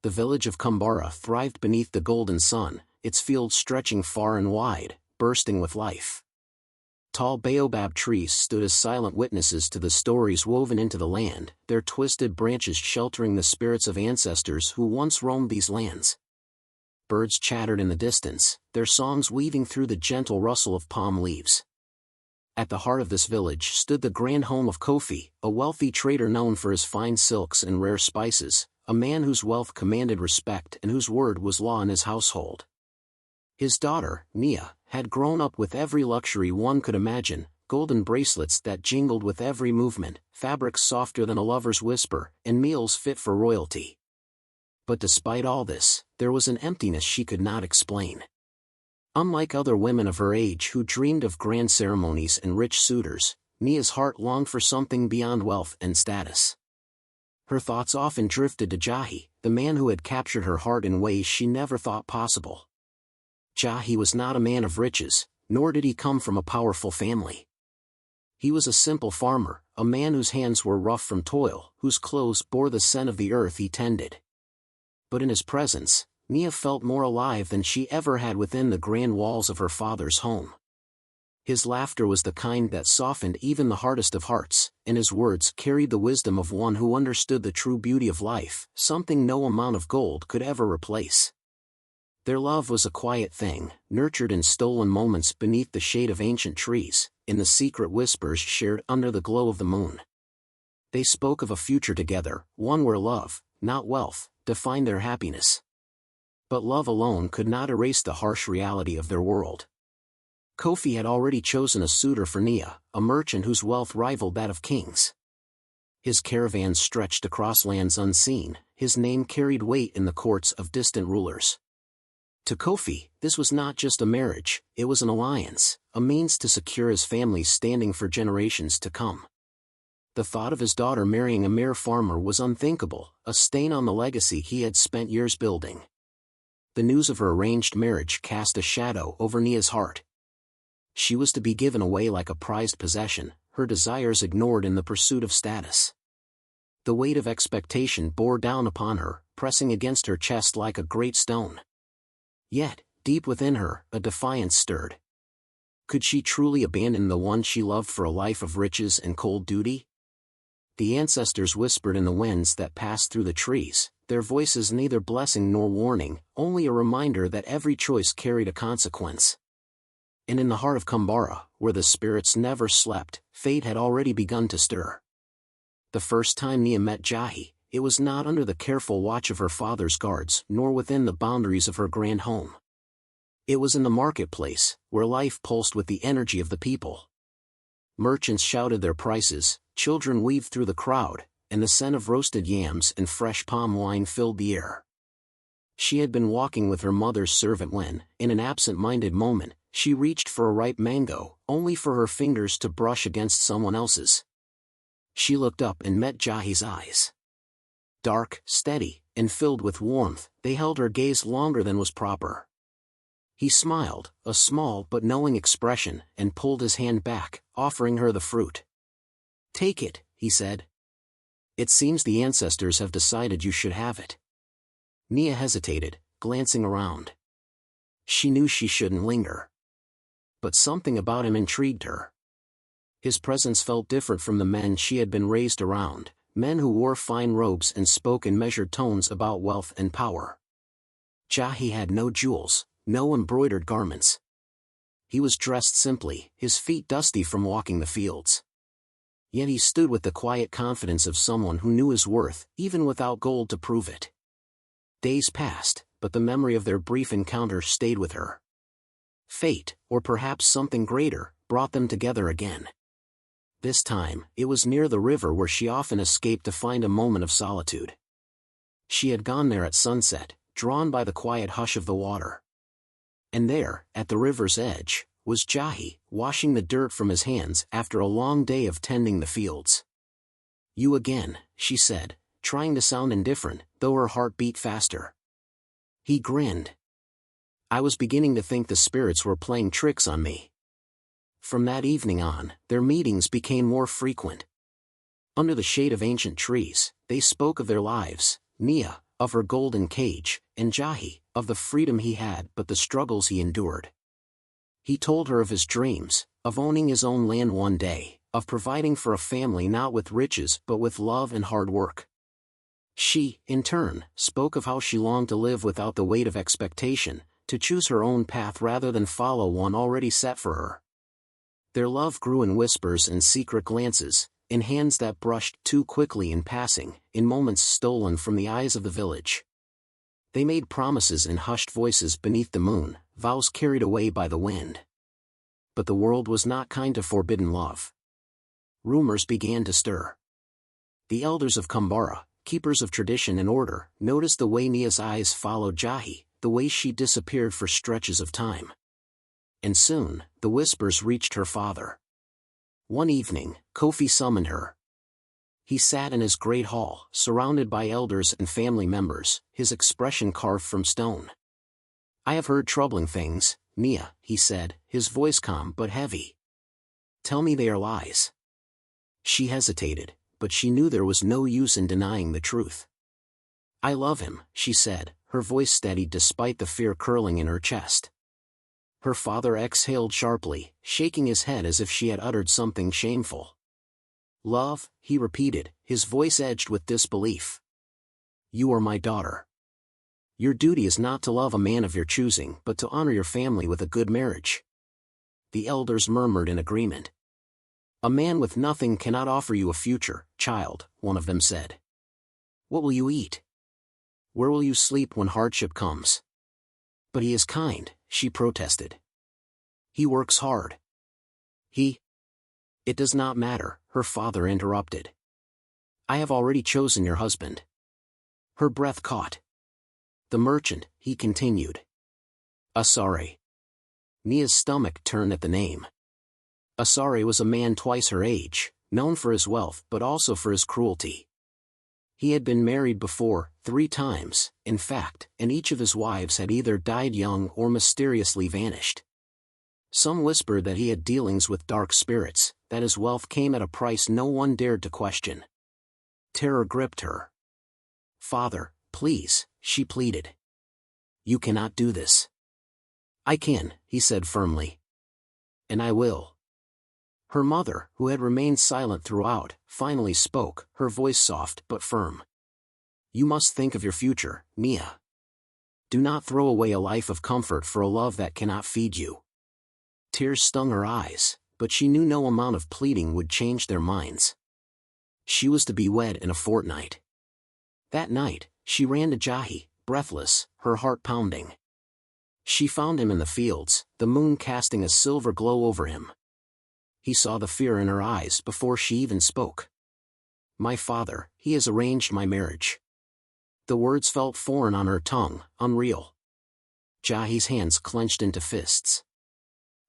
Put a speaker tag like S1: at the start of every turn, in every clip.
S1: The village of Kumbara thrived beneath the golden sun, its fields stretching far and wide, bursting with life. Tall baobab trees stood as silent witnesses to the stories woven into the land, their twisted branches sheltering the spirits of ancestors who once roamed these lands. Birds chattered in the distance, their songs weaving through the gentle rustle of palm leaves. At the heart of this village stood the grand home of Kofi, a wealthy trader known for his fine silks and rare spices, a man whose wealth commanded respect and whose word was law in his household. His daughter, Nia, had grown up with every luxury one could imagine, golden bracelets that jingled with every movement, fabrics softer than a lover's whisper, and meals fit for royalty. But despite all this, there was an emptiness she could not explain. Unlike other women of her age who dreamed of grand ceremonies and rich suitors, Nia's heart longed for something beyond wealth and status. Her thoughts often drifted to Jahi, the man who had captured her heart in ways she never thought possible. Jahi was not a man of riches, nor did he come from a powerful family. He was a simple farmer, a man whose hands were rough from toil, whose clothes bore the scent of the earth he tended. But in his presence, Nia felt more alive than she ever had within the grand walls of her father's home. His laughter was the kind that softened even the hardest of hearts, and his words carried the wisdom of one who understood the true beauty of life, something no amount of gold could ever replace. Their love was a quiet thing, nurtured in stolen moments beneath the shade of ancient trees, in the secret whispers shared under the glow of the moon. They spoke of a future together, one where love, not wealth, defined their happiness. But love alone could not erase the harsh reality of their world. Kofi had already chosen a suitor for Nia, a merchant whose wealth rivaled that of kings. His caravans stretched across lands unseen, his name carried weight in the courts of distant rulers. To Kofi, this was not just a marriage, it was an alliance, a means to secure his family's standing for generations to come. The thought of his daughter marrying a mere farmer was unthinkable, a stain on the legacy he had spent years building. The news of her arranged marriage cast a shadow over Nia's heart. She was to be given away like a prized possession, her desires ignored in the pursuit of status. The weight of expectation bore down upon her, pressing against her chest like a great stone. Yet, deep within her, a defiance stirred. Could she truly abandon the one she loved for a life of riches and cold duty? The ancestors whispered in the winds that passed through the trees, their voices neither blessing nor warning, only a reminder that every choice carried a consequence. And in the heart of Kumbara, where the spirits never slept, fate had already begun to stir. The first time Nia met Jahi, it was not under the careful watch of her father's guards nor within the boundaries of her grand home. It was in the marketplace, where life pulsed with the energy of the people. Merchants shouted their prices, children weaved through the crowd, and the scent of roasted yams and fresh palm wine filled the air. She had been walking with her mother's servant when, in an absent-minded moment, she reached for a ripe mango, only for her fingers to brush against someone else's. She looked up and met Jahi's eyes. Dark, steady, and filled with warmth, they held her gaze longer than was proper. He smiled, a small but knowing expression, and pulled his hand back, offering her the fruit. "Take it," he said. "It seems the ancestors have decided you should have it." Nia hesitated, glancing around. She knew she shouldn't linger. But something about him intrigued her. His presence felt different from the men she had been raised around, men who wore fine robes and spoke in measured tones about wealth and power. Jahi had no jewels, no embroidered garments. He was dressed simply, his feet dusty from walking the fields. Yet he stood with the quiet confidence of someone who knew his worth, even without gold to prove it. Days passed, but the memory of their brief encounter stayed with her. Fate, or perhaps something greater, brought them together again. This time, it was near the river where she often escaped to find a moment of solitude. She had gone there at sunset, drawn by the quiet hush of the water. And there, at the river's edge, was Jahi, washing the dirt from his hands after a long day of tending the fields. "You again," she said, trying to sound indifferent, though her heart beat faster. He grinned. "I was beginning to think the spirits were playing tricks on me." From that evening on, their meetings became more frequent. Under the shade of ancient trees, they spoke of their lives. Nia, of her golden cage, and Jahi, of the freedom he had but the struggles he endured. He told her of his dreams, of owning his own land one day, of providing for a family not with riches but with love and hard work. She, in turn, spoke of how she longed to live without the weight of expectation, to choose her own path rather than follow one already set for her. Their love grew in whispers and secret glances, in hands that brushed too quickly in passing, in moments stolen from the eyes of the village. They made promises in hushed voices beneath the moon, vows carried away by the wind. But the world was not kind to forbidden love. Rumors began to stir. The elders of Kambara, keepers of tradition and order, noticed the way Nia's eyes followed Jahi, the way she disappeared for stretches of time. And soon, the whispers reached her father. One evening, Kofi summoned her. He sat in his great hall, surrounded by elders and family members, his expression carved from stone. "I have heard troubling things, Nia," he said, his voice calm but heavy. "Tell me they are lies." She hesitated, but she knew there was no use in denying the truth. "I love him," she said, her voice steady despite the fear curling in her chest. Her father exhaled sharply, shaking his head as if she had uttered something shameful. "Love," he repeated, his voice edged with disbelief. "You are my daughter. Your duty is not to love a man of your choosing but to honor your family with a good marriage." The elders murmured in agreement. "A man with nothing cannot offer you a future, child," one of them said. "What will you eat? Where will you sleep when hardship comes?" "But he is kind," she protested. "He works hard. It does not matter," her father interrupted. "I have already chosen your husband." Her breath caught. "The merchant," he continued. "Asare." Nia's stomach turned at the name. Asare was a man twice her age, known for his wealth but also for his cruelty. He had been married before, 3 times, in fact, and each of his wives had either died young or mysteriously vanished. Some whispered that he had dealings with dark spirits, that his wealth came at a price no one dared to question. Terror gripped her. "Father, please," she pleaded. "You cannot do this." "I can," he said firmly. "And I will." Her mother, who had remained silent throughout, finally spoke, her voice soft but firm. "You must think of your future, Nia. Do not throw away a life of comfort for a love that cannot feed you." Tears stung her eyes, but she knew no amount of pleading would change their minds. She was to be wed in a fortnight. That night, she ran to Jahi, breathless, her heart pounding. She found him in the fields, the moon casting a silver glow over him. He saw the fear in her eyes before she even spoke. "My father, he has arranged my marriage." The words felt foreign on her tongue, unreal. Jahi's hands clenched into fists.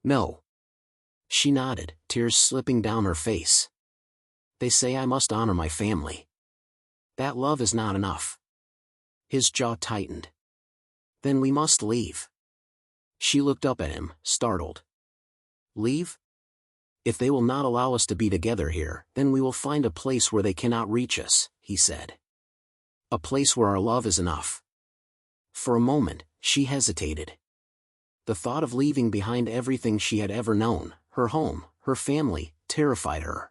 S1: "No." She nodded, tears slipping down her face. "They say I must honor my family. That love is not enough." His jaw tightened. "Then we must leave." She looked up at him, startled. "Leave? If they will not allow us to be together here, then we will find a place where they cannot reach us," he said. "A place where our love is enough." For a moment, she hesitated. The thought of leaving behind everything she had ever known, her home, her family, terrified her.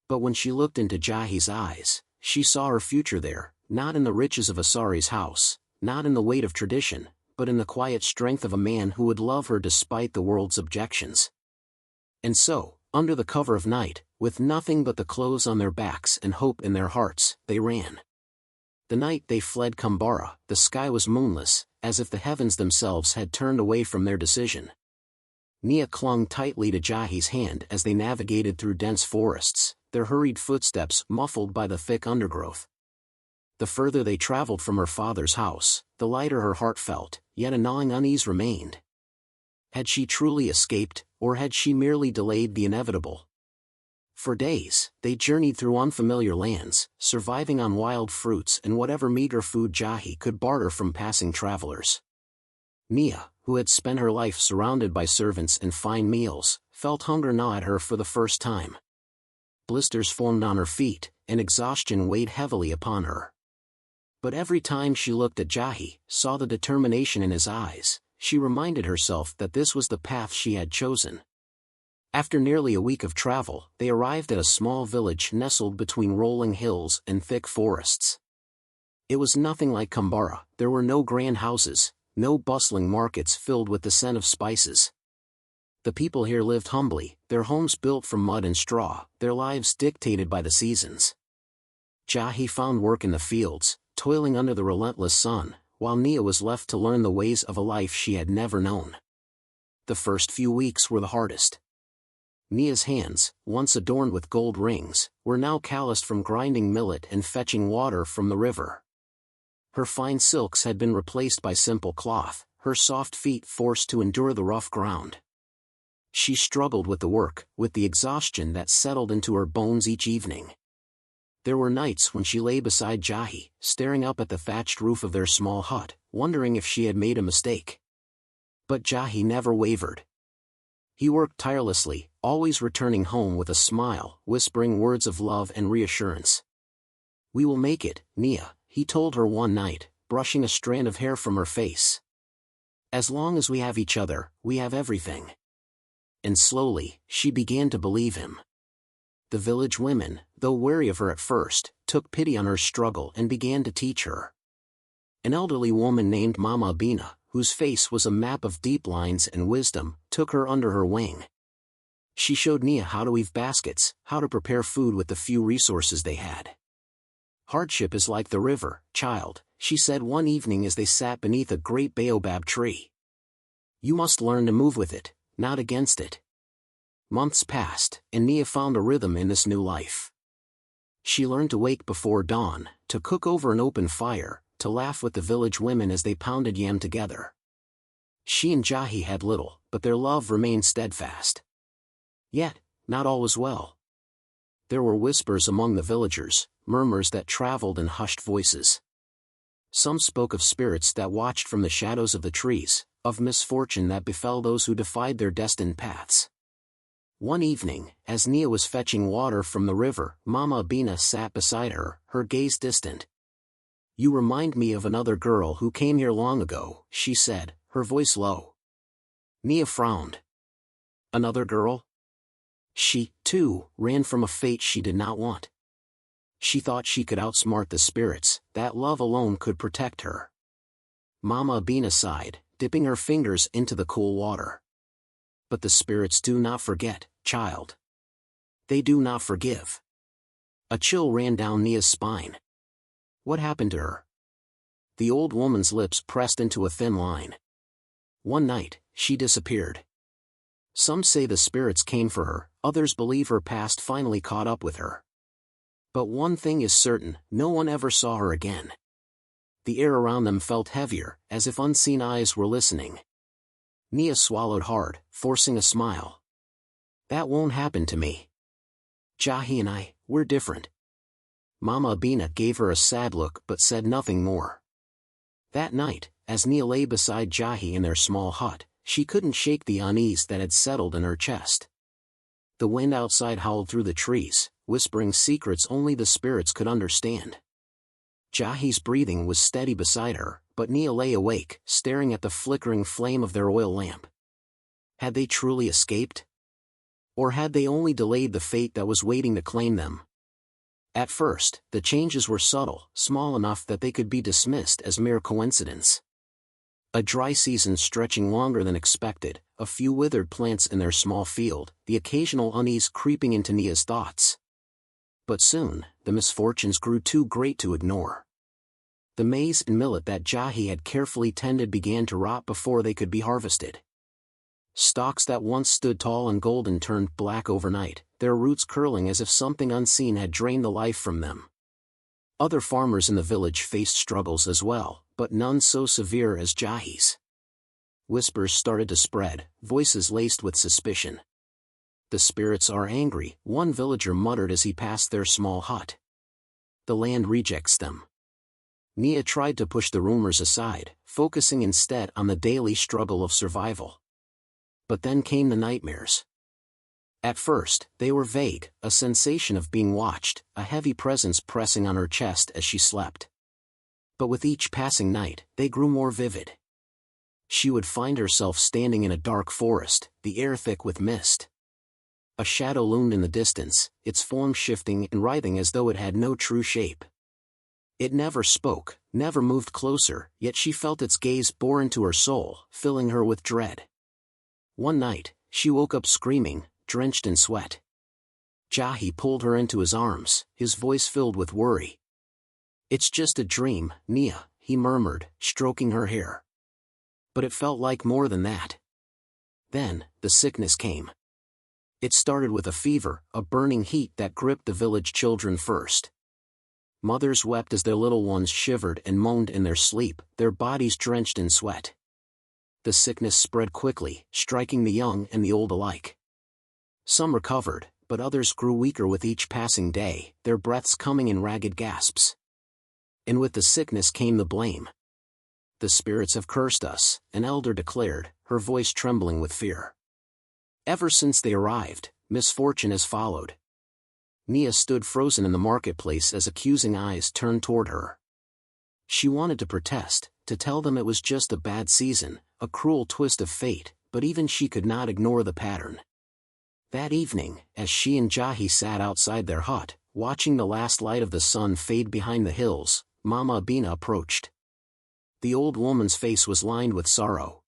S1: But when she looked into Jahi's eyes, she saw her future there, not in the riches of Asare's house, not in the weight of tradition, but in the quiet strength of a man who would love her despite the world's objections. And so, under the cover of night, with nothing but the clothes on their backs and hope in their hearts, they ran. The night they fled Kambara, the sky was moonless, as if the heavens themselves had turned away from their decision. Nia clung tightly to Jahi's hand as they navigated through dense forests, their hurried footsteps muffled by the thick undergrowth. The further they traveled from her father's house, the lighter her heart felt, yet a gnawing unease remained. Had she truly escaped, or had she merely delayed the inevitable? For days, they journeyed through unfamiliar lands, surviving on wild fruits and whatever meager food Jahi could barter from passing travelers. Nia, who had spent her life surrounded by servants and fine meals, felt hunger gnaw at her for the first time. Blisters formed on her feet, and exhaustion weighed heavily upon her. But every time she looked at Jahi, saw the determination in his eyes, she reminded herself that this was the path she had chosen. After nearly a week of travel, they arrived at a small village nestled between rolling hills and thick forests. It was nothing like Kambara. There were no grand houses, no bustling markets filled with the scent of spices. The people here lived humbly, their homes built from mud and straw, their lives dictated by the seasons. Jahi found work in the fields, toiling under the relentless sun, while Nia was left to learn the ways of a life she had never known. The first few weeks were the hardest. Nia's hands, once adorned with gold rings, were now calloused from grinding millet and fetching water from the river. Her fine silks had been replaced by simple cloth, her soft feet forced to endure the rough ground. She struggled with the work, with the exhaustion that settled into her bones each evening. There were nights when she lay beside Jahi, staring up at the thatched roof of their small hut, wondering if she had made a mistake. But Jahi never wavered. He worked tirelessly, always returning home with a smile, whispering words of love and reassurance. "We will make it, Nia," he told her one night, brushing a strand of hair from her face. "As long as we have each other, we have everything." And slowly, she began to believe him. The village women, though wary of her at first, took pity on her struggle and began to teach her. An elderly woman named Mama Bina, whose face was a map of deep lines and wisdom, took her under her wing. She showed Nia how to weave baskets, how to prepare food with the few resources they had. "Hardship is like the river, child," she said one evening as they sat beneath a great baobab tree. "You must learn to move with it, not against it." Months passed, and Nia found a rhythm in this new life. She learned to wake before dawn, to cook over an open fire, to laugh with the village women as they pounded yam together. She and Jahi had little, but their love remained steadfast. Yet, not all was well. There were whispers among the villagers, murmurs that traveled in hushed voices. Some spoke of spirits that watched from the shadows of the trees, of misfortune that befell those who defied their destined paths. One evening, as Nia was fetching water from the river, Mama Bina sat beside her, her gaze distant. "You remind me of another girl who came here long ago," she said, her voice low. Nia frowned. Another girl? She, too, ran from a fate she did not want. She thought she could outsmart the spirits, that love alone could protect her. Mama Bina sighed, dipping her fingers into the cool water. "But the spirits do not forget, child. They do not forgive." A chill ran down Nia's spine. What happened to her? The old woman's lips pressed into a thin line. One night, she disappeared. Some say the spirits came for her, others believe her past finally caught up with her. But one thing is certain, no one ever saw her again. The air around them felt heavier, as if unseen eyes were listening. Nia swallowed hard, forcing a smile. "That won't happen to me. Jahi and I, we're different." Mama Bina gave her a sad look but said nothing more. That night, as Nia lay beside Jahi in their small hut, she couldn't shake the unease that had settled in her chest. The wind outside howled through the trees, whispering secrets only the spirits could understand. Jahi's breathing was steady beside her, but Nia lay awake, staring at the flickering flame of their oil lamp. Had they truly escaped? Or had they only delayed the fate that was waiting to claim them? At first, the changes were subtle, small enough that they could be dismissed as mere coincidence. A dry season stretching longer than expected, a few withered plants in their small field, the occasional unease creeping into Nia's thoughts. But soon, the misfortunes grew too great to ignore. The maize and millet that Jahi had carefully tended began to rot before they could be harvested. Stalks that once stood tall and golden turned black overnight, their roots curling as if something unseen had drained the life from them. Other farmers in the village faced struggles as well, but none so severe as Jahi's. Whispers started to spread, voices laced with suspicion. "The spirits are angry," one villager muttered as he passed their small hut. "The land rejects them." Nia tried to push the rumors aside, focusing instead on the daily struggle of survival. But then came the nightmares. At first, they were vague, a sensation of being watched, a heavy presence pressing on her chest as she slept. But with each passing night, they grew more vivid. She would find herself standing in a dark forest, the air thick with mist. A shadow loomed in the distance, its form shifting and writhing as though it had no true shape. It never spoke, never moved closer, yet she felt its gaze bore into her soul, filling her with dread. One night, she woke up screaming, drenched in sweat. Chave pulled her into his arms, his voice filled with worry. "It's just a dream, Nia," he murmured, stroking her hair. But it felt like more than that. Then, the sickness came. It started with a fever, a burning heat that gripped the village children first. Mothers wept as their little ones shivered and moaned in their sleep, their bodies drenched in sweat. The sickness spread quickly, striking the young and the old alike. Some recovered, but others grew weaker with each passing day, their breaths coming in ragged gasps. And with the sickness came the blame. "The spirits have cursed us," an elder declared, her voice trembling with fear. "Ever since they arrived, misfortune has followed." Nia stood frozen in the marketplace as accusing eyes turned toward her. She wanted to protest, to tell them it was just a bad season, a cruel twist of fate, but even she could not ignore the pattern. That evening, as she and Chave sat outside their hut, watching the last light of the sun fade behind the hills, Mama Abina approached. The old woman's face was lined with sorrow.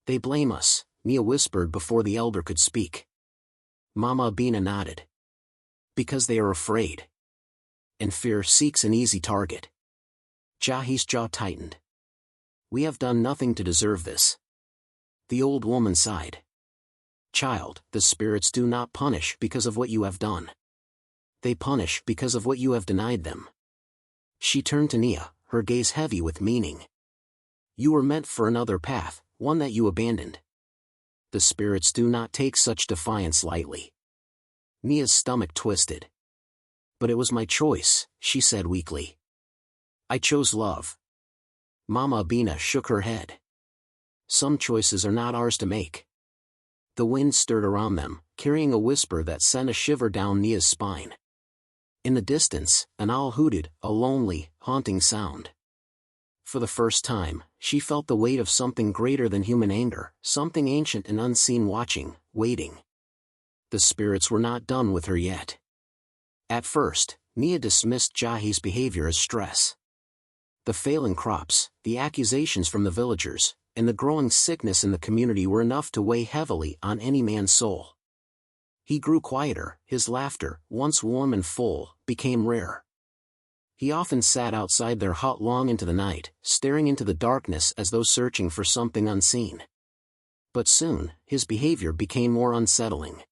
S1: "They blame us," Nia whispered before the elder could speak. Mama Abina nodded. "Because they are afraid. And fear seeks an easy target." Chave's jaw tightened. "We have done nothing to deserve this." The old woman sighed. "Child, the spirits do not punish because of what you have done. They punish because of what you have denied them." She turned to Nia, her gaze heavy with meaning. "You were meant for another path, one that you abandoned. The spirits do not take such defiance lightly." Nia's stomach twisted. "But it was my choice," she said weakly. "I chose love." Mama Abina shook her head. "Some choices are not ours to make." The wind stirred around them, carrying a whisper that sent a shiver down Nia's spine. In the distance, an owl hooted, a lonely, haunting sound. For the first time, she felt the weight of something greater than human anger, something ancient and unseen watching, waiting. The spirits were not done with her yet. At first, Nia dismissed Chave's behavior as stress. The failing crops, the accusations from the villagers, and the growing sickness in the community were enough to weigh heavily on any man's soul. He grew quieter, his laughter, once warm and full, became rare. He often sat outside their hut long into the night, staring into the darkness as though searching for something unseen. But soon, his behavior became more unsettling.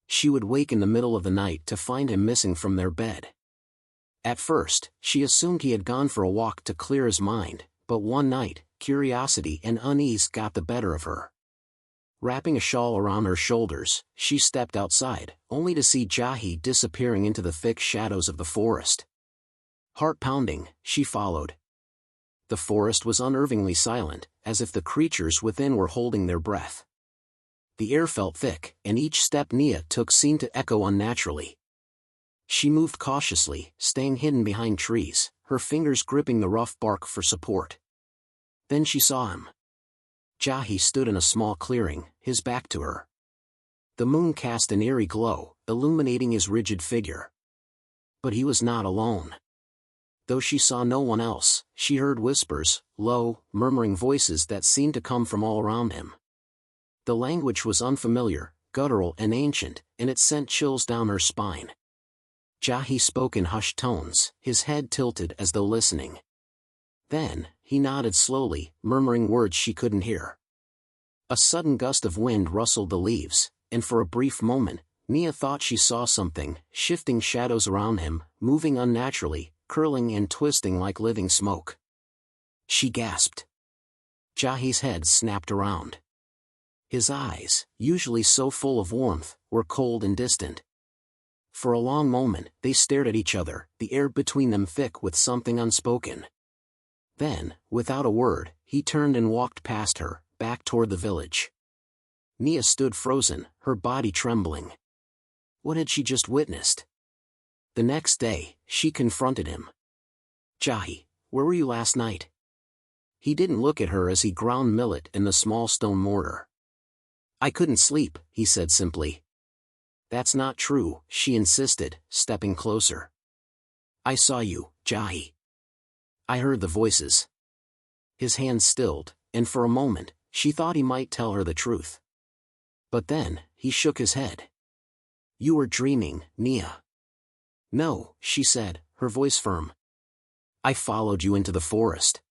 S1: She would wake in the middle of the night to find him missing from their bed. At first, she assumed he had gone for a walk to clear his mind, but one night, curiosity and unease got the better of her. Wrapping a shawl around her shoulders, she stepped outside, only to see Chave disappearing into the thick shadows of the forest. Heart pounding, she followed. The forest was unnervingly silent, as if the creatures within were holding their breath. The air felt thick, and each step Nia took seemed to echo unnaturally. She moved cautiously, staying hidden behind trees, her fingers gripping the rough bark for support. Then she saw him. Chave stood in a small clearing, his back to her. The moon cast an eerie glow, illuminating his rigid figure. But he was not alone. Though she saw no one else, she heard whispers, low, murmuring voices that seemed to come from all around him. The language was unfamiliar, guttural and ancient, and it sent chills down her spine. Chave spoke in hushed tones, his head tilted as though listening. Then, he nodded slowly, murmuring words she couldn't hear. A sudden gust of wind rustled the leaves, and for a brief moment, Nia thought she saw something, shifting shadows around him, moving unnaturally, curling and twisting like living smoke. She gasped. Chave's head snapped around. His eyes, usually so full of warmth, were cold and distant. For a long moment, they stared at each other, the air between them thick with something unspoken. Then, without a word, he turned and walked past her, back toward the village. Nia stood frozen, her body trembling. What had she just witnessed? The next day, she confronted him. "Chave, where were you last night?" He didn't look at her as he ground millet in the small stone mortar. "I couldn't sleep," he said simply. "That's not true," she insisted, stepping closer. "I saw you, Jahi. I heard the voices." His hands stilled, and for a moment, she thought he might tell her the truth. But then, he shook his head. "You were dreaming, Nia." "No," she said, her voice firm. "I followed you into the forest."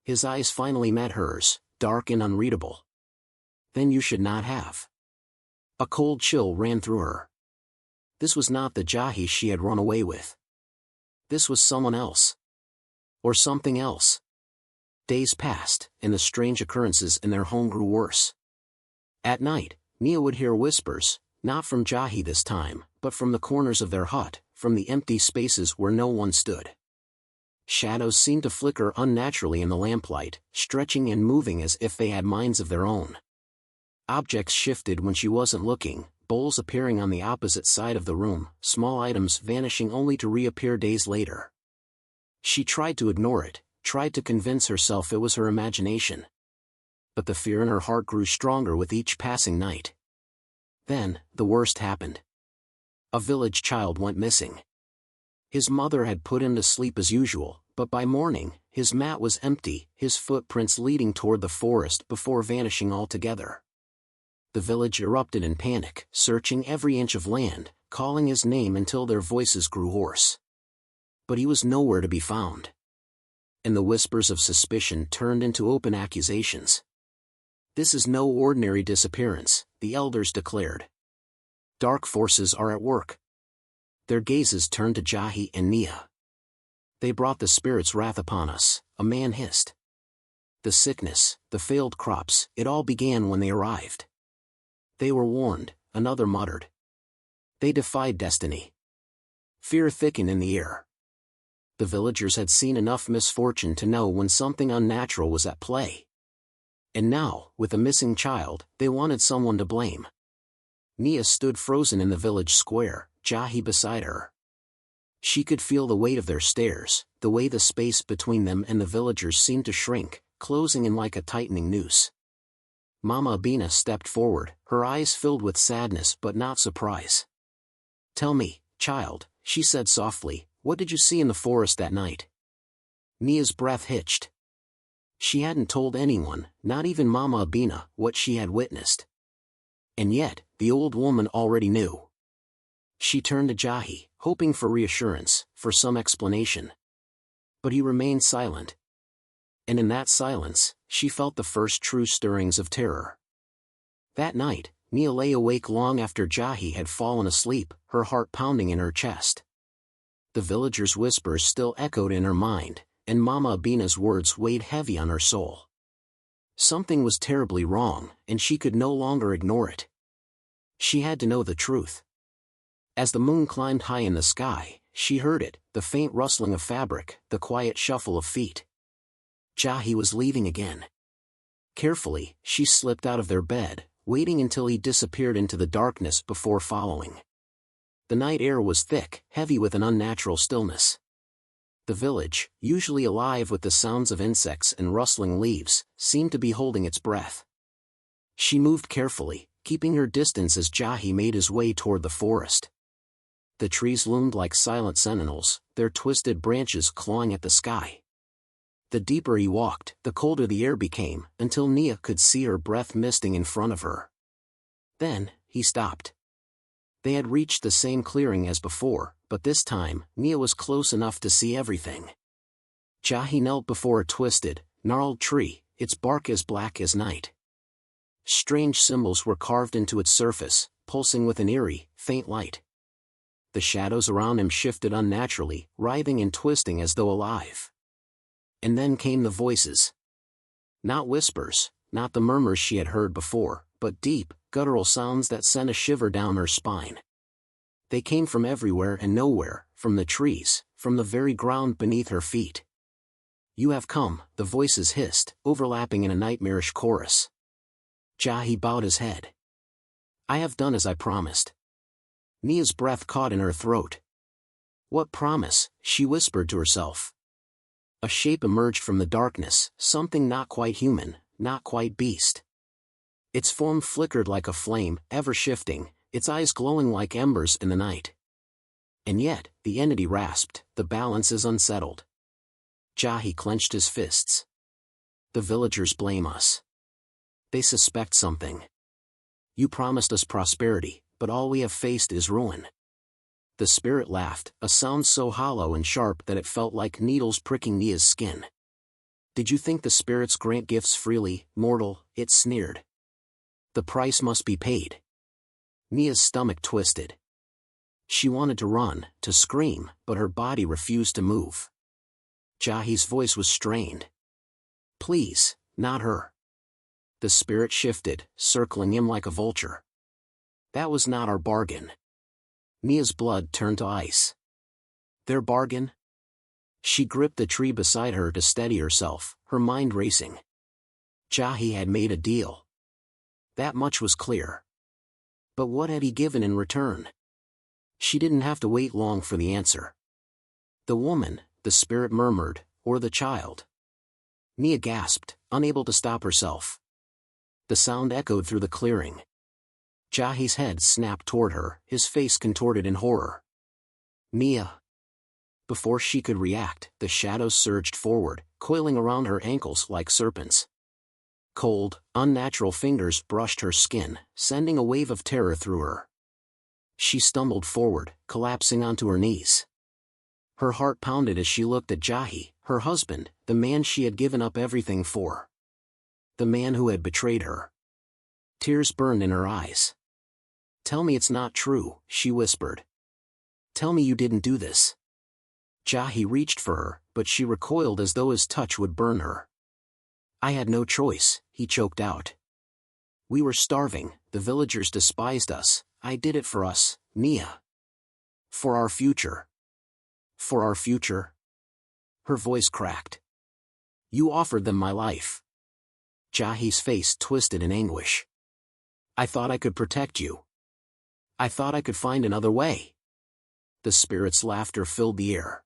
S1: His eyes finally met hers, dark and unreadable. "Then you should not have." A cold chill ran through her. This was not the Jahi she had run away with. This was someone else. Or something else. Days passed, and the strange occurrences in their home grew worse. At night, Nia would hear whispers, not from Jahi this time, but from the corners of their hut, from the empty spaces where no one stood. Shadows seemed to flicker unnaturally in the lamplight, stretching and moving as if they had minds of their own. Objects shifted when she wasn't looking, bowls appearing on the opposite side of the room, small items vanishing only to reappear days later. She tried to ignore it, tried to convince herself it was her imagination. But the fear in her heart grew stronger with each passing night. Then, the worst happened. A village child went missing. His mother had put him to sleep as usual, but by morning, his mat was empty, his footprints leading toward the forest before vanishing altogether. The village erupted in panic, searching every inch of land, calling his name until their voices grew hoarse. But he was nowhere to be found. And the whispers of suspicion turned into open accusations. "This is no ordinary disappearance," the elders declared. "Dark forces are at work." Their gazes turned to Jahi and Nia. "They brought the spirit's wrath upon us," a man hissed. "The sickness, the failed crops, it all began when they arrived." "They were warned," another muttered. "They defied destiny." Fear thickened in the air. The villagers had seen enough misfortune to know when something unnatural was at play. And now, with a missing child, they wanted someone to blame. Nia stood frozen in the village square, Jahi beside her. She could feel the weight of their stares, the way the space between them and the villagers seemed to shrink, closing in like a tightening noose. Mama Abina stepped forward, her eyes filled with sadness but not surprise. "Tell me, child," she said softly, "what did you see in the forest that night?" Nia's breath hitched. She hadn't told anyone, not even Mama Abina, what she had witnessed. And yet, the old woman already knew. She turned to Jahi, hoping for reassurance, for some explanation. But he remained silent. And in that silence, she felt the first true stirrings of terror. That night, Nia lay awake long after Jahi had fallen asleep, her heart pounding in her chest. The villagers' whispers still echoed in her mind, and Mama Abina's words weighed heavy on her soul. Something was terribly wrong, and she could no longer ignore it. She had to know the truth. As the moon climbed high in the sky, she heard it, the faint rustling of fabric, the quiet shuffle of feet. Jahi was leaving again. Carefully, she slipped out of their bed, waiting until he disappeared into the darkness before following. The night air was thick, heavy with an unnatural stillness. The village, usually alive with the sounds of insects and rustling leaves, seemed to be holding its breath. She moved carefully, keeping her distance as Jahi made his way toward the forest. The trees loomed like silent sentinels, their twisted branches clawing at the sky. The deeper he walked, the colder the air became, until Nia could see her breath misting in front of her. Then, he stopped. They had reached the same clearing as before, but this time, Nia was close enough to see everything. Jahi knelt before a twisted, gnarled tree, its bark as black as night. Strange symbols were carved into its surface, pulsing with an eerie, faint light. The shadows around him shifted unnaturally, writhing and twisting as though alive. And then came the voices. Not whispers, not the murmurs she had heard before, but deep, guttural sounds that sent a shiver down her spine. They came from everywhere and nowhere, from the trees, from the very ground beneath her feet. "You have come," the voices hissed, overlapping in a nightmarish chorus. Jahi bowed his head. "I have done as I promised." Nia's breath caught in her throat. "What promise?" she whispered to herself. A shape emerged from the darkness, something not quite human, not quite beast. Its form flickered like a flame, ever shifting, its eyes glowing like embers in the night. And yet, the entity rasped, the balance is unsettled. Chave clenched his fists. The villagers blame us. They suspect something. You promised us prosperity, but all we have faced is ruin. The spirit laughed, a sound so hollow and sharp that it felt like needles pricking Nia's skin. Did you think the spirits grant gifts freely, mortal? It sneered. The price must be paid. Nia's stomach twisted. She wanted to run, to scream, but her body refused to move. Chave's voice was strained. Please, not her. The spirit shifted, circling him like a vulture. That was not our bargain. Nia's blood turned to ice. Their bargain? She gripped the tree beside her to steady herself, her mind racing. Chave had made a deal. That much was clear. But what had he given in return? She didn't have to wait long for the answer. The woman, the spirit murmured, or the child. Nia gasped, unable to stop herself. The sound echoed through the clearing. Chave's head snapped toward her, his face contorted in horror. Nia. Before she could react, the shadows surged forward, coiling around her ankles like serpents. Cold, unnatural fingers brushed her skin, sending a wave of terror through her. She stumbled forward, collapsing onto her knees. Her heart pounded as she looked at Chave, her husband, the man she had given up everything for. The man who had betrayed her. Tears burned in her eyes. Tell me it's not true, she whispered. Tell me you didn't do this. Chave reached for her, but she recoiled as though his touch would burn her. I had no choice, he choked out. We were starving, the villagers despised us, I did it for us, Nia. For our future. For our future? Her voice cracked. You offered them my life. Chave's face twisted in anguish. I thought I could protect you. I thought I could find another way. The spirit's laughter filled the air.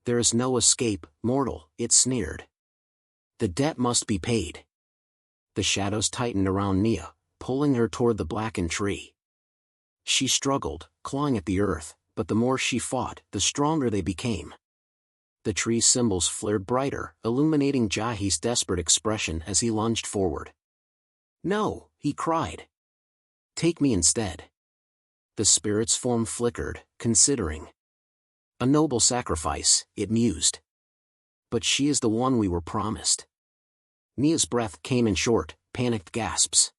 S1: There is no escape, mortal, it sneered. The debt must be paid. The shadows tightened around Nia, pulling her toward the blackened tree. She struggled, clawing at the earth, but the more she fought, the stronger they became. The tree's symbols flared brighter, illuminating Chave's desperate expression as he lunged forward. No, he cried. Take me instead. The spirit's form flickered, considering. A noble sacrifice, it mused. But she is the one we were promised. Nia's breath came in short, panicked gasps.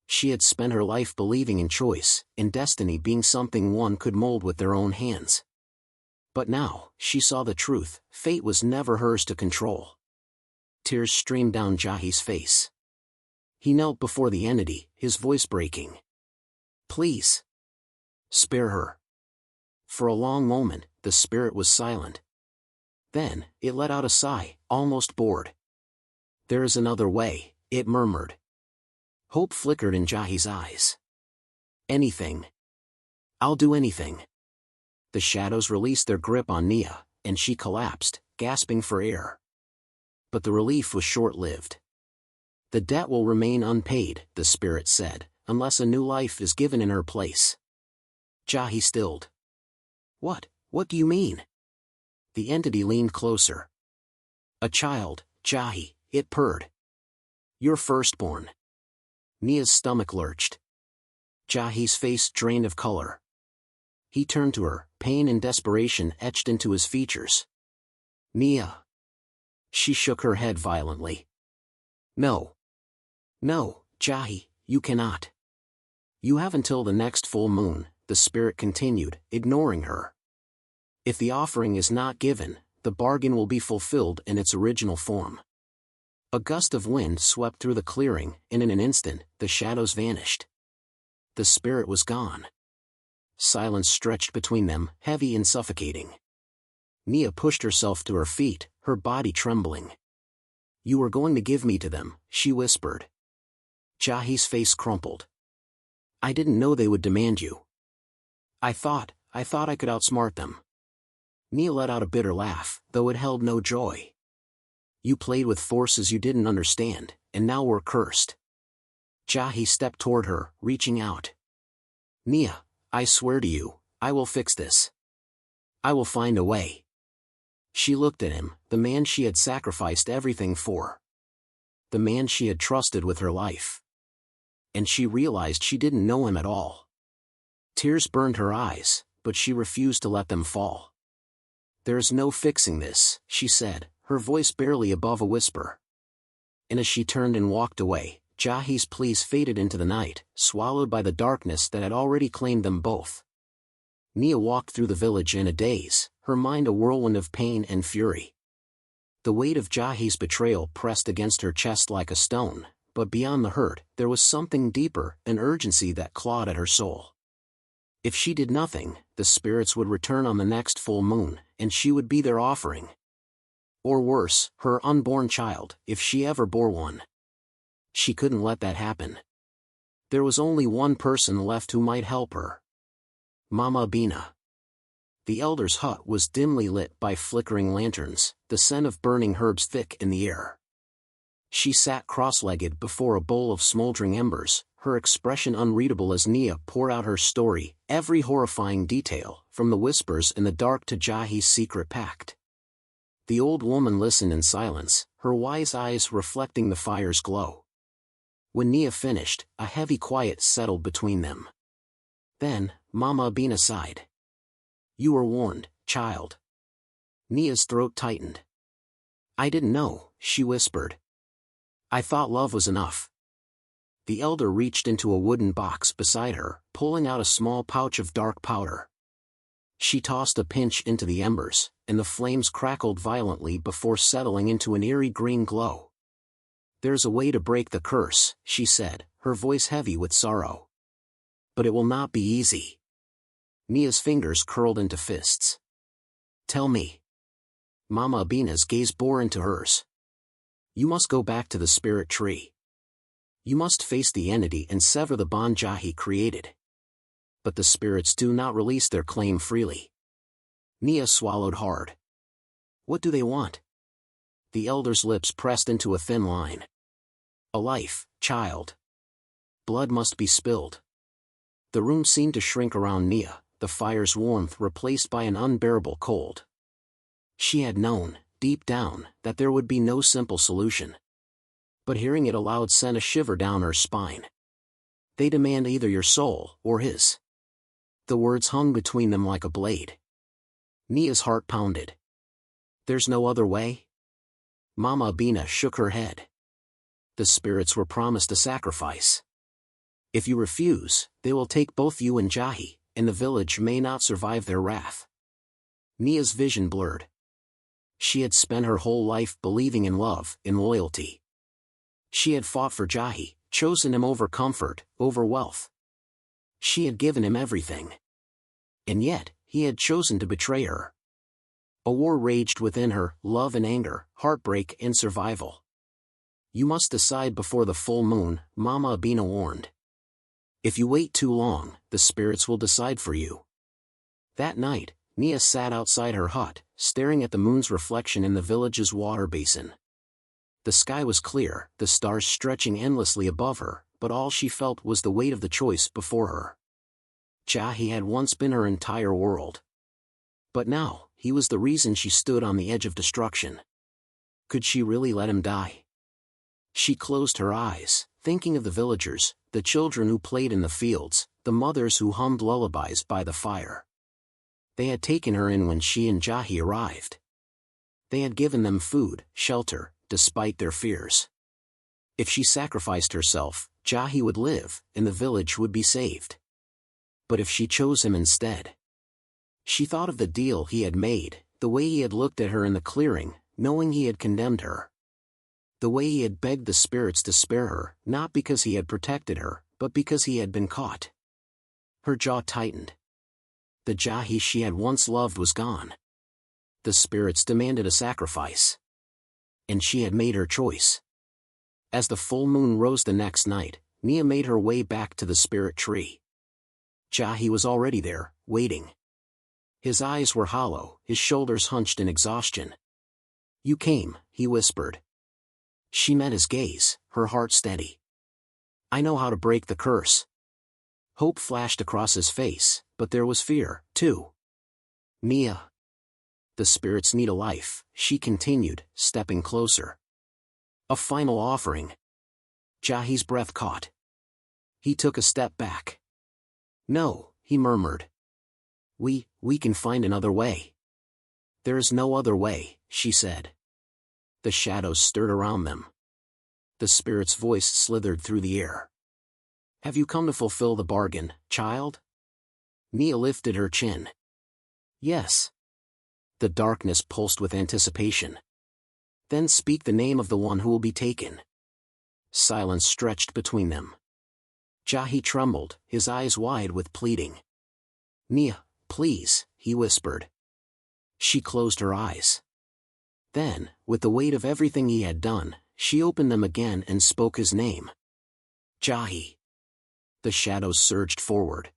S1: She had spent her life believing in choice, in destiny being something one could mold with their own hands. But now, she saw the truth, fate was never hers to control. Tears streamed down Chave's face. He knelt before the entity, his voice breaking. Please. Spare her. For a long moment, the spirit was silent. Then, it let out a sigh, almost bored. There is another way, it murmured. Hope flickered in Chave's eyes. Anything. I'll do anything. The shadows released their grip on Nia, and she collapsed, gasping for air. But the relief was short-lived. The debt will remain unpaid, the spirit said, unless a new life is given in her place. Chave stilled. What do you mean? The entity leaned closer. A child, Chave, it purred. Your firstborn. Nia's stomach lurched. Chave's face drained of color. He turned to her, pain and desperation etched into his features. Nia. She shook her head violently. No. No, Chave, you cannot. You have until the next full moon, the spirit continued, ignoring her. If the offering is not given, the bargain will be fulfilled in its original form. A gust of wind swept through the clearing, and in an instant, the shadows vanished. The spirit was gone. Silence stretched between them, heavy and suffocating. Nia pushed herself to her feet, her body trembling. You were going to give me to them, she whispered. Chave's face crumpled. I didn't know they would demand you. I thought I could outsmart them. Nia let out a bitter laugh, though it held no joy. You played with forces you didn't understand, and now we're cursed. Chave stepped toward her, reaching out. Nia, I swear to you, I will fix this. I will find a way. She looked at him, the man she had sacrificed everything for. The man she had trusted with her life. And she realized she didn't know him at all. Tears burned her eyes, but she refused to let them fall. There's no fixing this, she said, her voice barely above a whisper. And as she turned and walked away, Chave's pleas faded into the night, swallowed by the darkness that had already claimed them both. Nia walked through the village in a daze, her mind a whirlwind of pain and fury. The weight of Chave's betrayal pressed against her chest like a stone, but beyond the hurt, there was something deeper, an urgency that clawed at her soul. If she did nothing, the spirits would return on the next full moon, and she would be their offering. Or worse, her unborn child, if she ever bore one. She couldn't let that happen. There was only one person left who might help her. Mama Bina. The elder's hut was dimly lit by flickering lanterns, the scent of burning herbs thick in the air. She sat cross-legged before a bowl of smoldering embers, her expression unreadable as Nia poured out her story, every horrifying detail, from the whispers in the dark to Chave's secret pact. The old woman listened in silence, her wise eyes reflecting the fire's glow. When Nia finished, a heavy quiet settled between them. Then, Mama Bina sighed. You were warned, child. Nia's throat tightened. I didn't know, she whispered. I thought love was enough. The elder reached into a wooden box beside her, pulling out a small pouch of dark powder. She tossed a pinch into the embers, and the flames crackled violently before settling into an eerie green glow. There's a way to break the curse, she said, her voice heavy with sorrow. But it will not be easy. Nia's fingers curled into fists. Tell me. Mama Bina's gaze bore into hers. You must go back to the spirit tree. You must face the entity and sever the bond Chave created. But the spirits do not release their claim freely. Nia swallowed hard. What do they want? The elder's lips pressed into a thin line. A life, child. Blood must be spilled. The room seemed to shrink around Nia, the fire's warmth replaced by an unbearable cold. She had known, deep down, that there would be no simple solution. But hearing it aloud sent a shiver down her spine. They demand either your soul, or his. The words hung between them like a blade. Nia's heart pounded. There's no other way? Mama Bina shook her head. The spirits were promised a sacrifice. If you refuse, they will take both you and Chave, and the village may not survive their wrath. Nia's vision blurred. She had spent her whole life believing in love, in loyalty. She had fought for Chave, chosen him over comfort, over wealth. She had given him everything. And yet, he had chosen to betray her. A war raged within her, love and anger, heartbreak and survival. You must decide before the full moon, Mama Bina warned. If you wait too long, the spirits will decide for you. That night, Nia sat outside her hut, staring at the moon's reflection in the village's water basin. The sky was clear, the stars stretching endlessly above her, but all she felt was the weight of the choice before her. Chave had once been her entire world. But now, he was the reason she stood on the edge of destruction. Could she really let him die? She closed her eyes, thinking of the villagers, the children who played in the fields, the mothers who hummed lullabies by the fire. They had taken her in when she and Chave arrived. They had given them food, shelter, despite their fears. If she sacrificed herself, Chave would live, and the village would be saved. But if she chose him instead? She thought of the deal he had made, the way he had looked at her in the clearing, knowing he had condemned her. The way he had begged the spirits to spare her, not because he had protected her, but because he had been caught. Her jaw tightened. The Chave she had once loved was gone. The spirits demanded a sacrifice. And she had made her choice. As the full moon rose the next night, Nia made her way back to the spirit tree. Chave was already there, waiting. His eyes were hollow, his shoulders hunched in exhaustion. "You came," he whispered. She met his gaze, her heart steady. "I know how to break the curse." Hope flashed across his face, but there was fear, too. "Nia. The spirits need a life," she continued, stepping closer. "A final offering." Jahi's breath caught. He took a step back. "No," he murmured. We can find another way." "There is no other way," she said. The shadows stirred around them. The spirit's voice slithered through the air. "Have you come to fulfill the bargain, child?" Nia lifted her chin. "Yes." The darkness pulsed with anticipation. "Then speak the name of the one who will be taken." Silence stretched between them. Jahi trembled, his eyes wide with pleading. "Nia, please," he whispered. She closed her eyes. Then, with the weight of everything he had done, she opened them again and spoke his name. "Jahi." The shadows surged forward.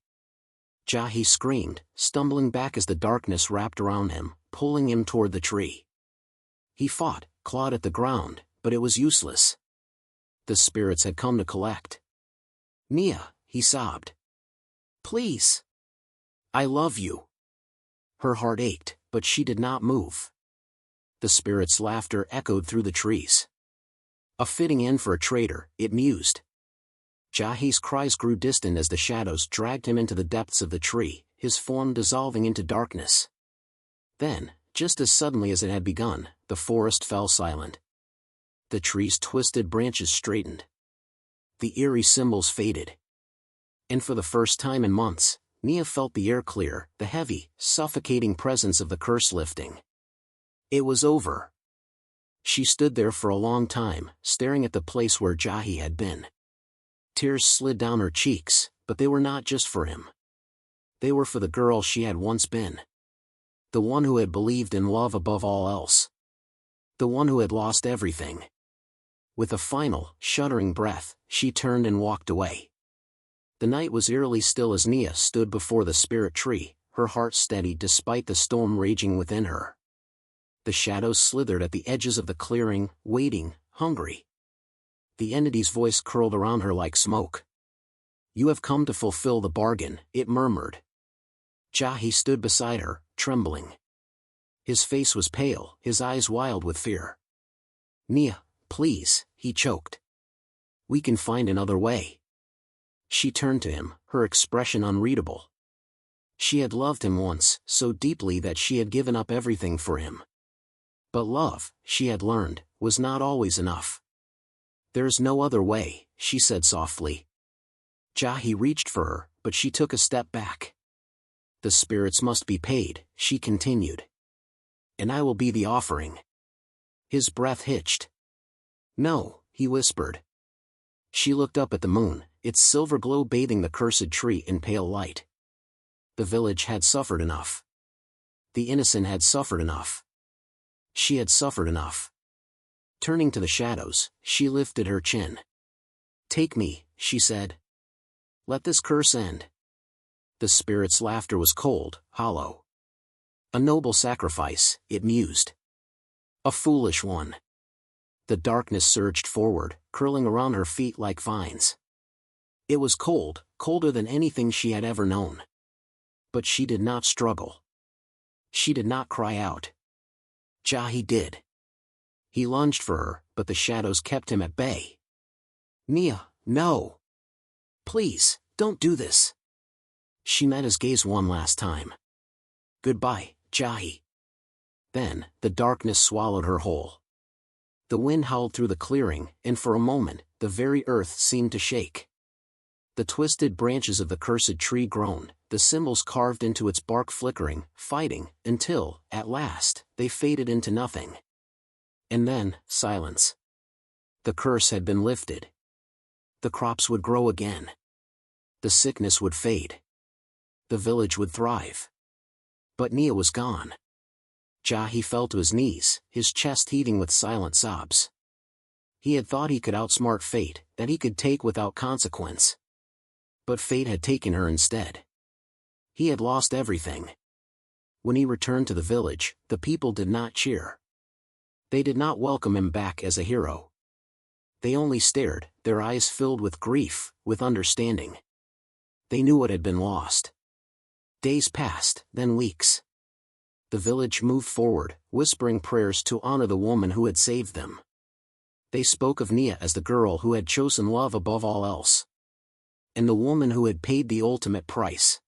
S1: Jahi screamed, stumbling back as the darkness wrapped around him, pulling him toward the tree. He fought, clawed at the ground, but it was useless. The spirits had come to collect. "Nia," he sobbed. "Please. I love you." Her heart ached, but she did not move. The spirit's laughter echoed through the trees. "A fitting end for a traitor," it mused. Jahi's cries grew distant as the shadows dragged him into the depths of the tree, his form dissolving into darkness. Then, just as suddenly as it had begun, the forest fell silent. The tree's twisted branches straightened. The eerie symbols faded. And for the first time in months, Nia felt the air clear, the heavy, suffocating presence of the curse lifting. It was over. She stood there for a long time, staring at the place where Jahi had been. Tears slid down her cheeks, but they were not just for him. They were for the girl she had once been. The one who had believed in love above all else. The one who had lost everything. With a final, shuddering breath, she turned and walked away. The night was eerily still as Nia stood before the spirit tree, her heart steady despite the storm raging within her. The shadows slithered at the edges of the clearing, waiting, hungry. The entity's voice curled around her like smoke. "You have come to fulfill the bargain," it murmured. Jahi stood beside her, trembling. His face was pale, his eyes wild with fear. "Nia, please," he choked. "We can find another way." She turned to him, her expression unreadable. She had loved him once, so deeply that she had given up everything for him. But love, she had learned, was not always enough. "There's no other way," she said softly. Jahi reached for her, but she took a step back. "The spirits must be paid," she continued. "And I will be the offering." His breath hitched. "No," he whispered. She looked up at the moon, its silver glow bathing the cursed tree in pale light. The village had suffered enough. The innocent had suffered enough. She had suffered enough. Turning to the shadows, she lifted her chin. "Take me," she said. "Let this curse end." The spirit's laughter was cold, hollow. "A noble sacrifice," it mused. "A foolish one." The darkness surged forward, curling around her feet like vines. It was cold, colder than anything she had ever known. But she did not struggle. She did not cry out. Jahi did. He lunged for her, but the shadows kept him at bay. "Nia, no. Please, don't do this." She met his gaze one last time. "Goodbye, Jahi." Then, the darkness swallowed her whole. The wind howled through the clearing, and for a moment, the very earth seemed to shake. The twisted branches of the cursed tree groaned, the symbols carved into its bark flickering, fighting, until, at last, they faded into nothing. And then, silence. The curse had been lifted. The crops would grow again. The sickness would fade. The village would thrive. But Nia was gone. Jahi fell to his knees, his chest heaving with silent sobs. He had thought he could outsmart fate, that he could take without consequence. But fate had taken her instead. He had lost everything. When he returned to the village, the people did not cheer. They did not welcome him back as a hero. They only stared, their eyes filled with grief, with understanding. They knew what had been lost. Days passed, then weeks. The village moved forward, whispering prayers to honor the woman who had saved them. They spoke of Nia as the girl who had chosen love above all else. And the woman who had paid the ultimate price.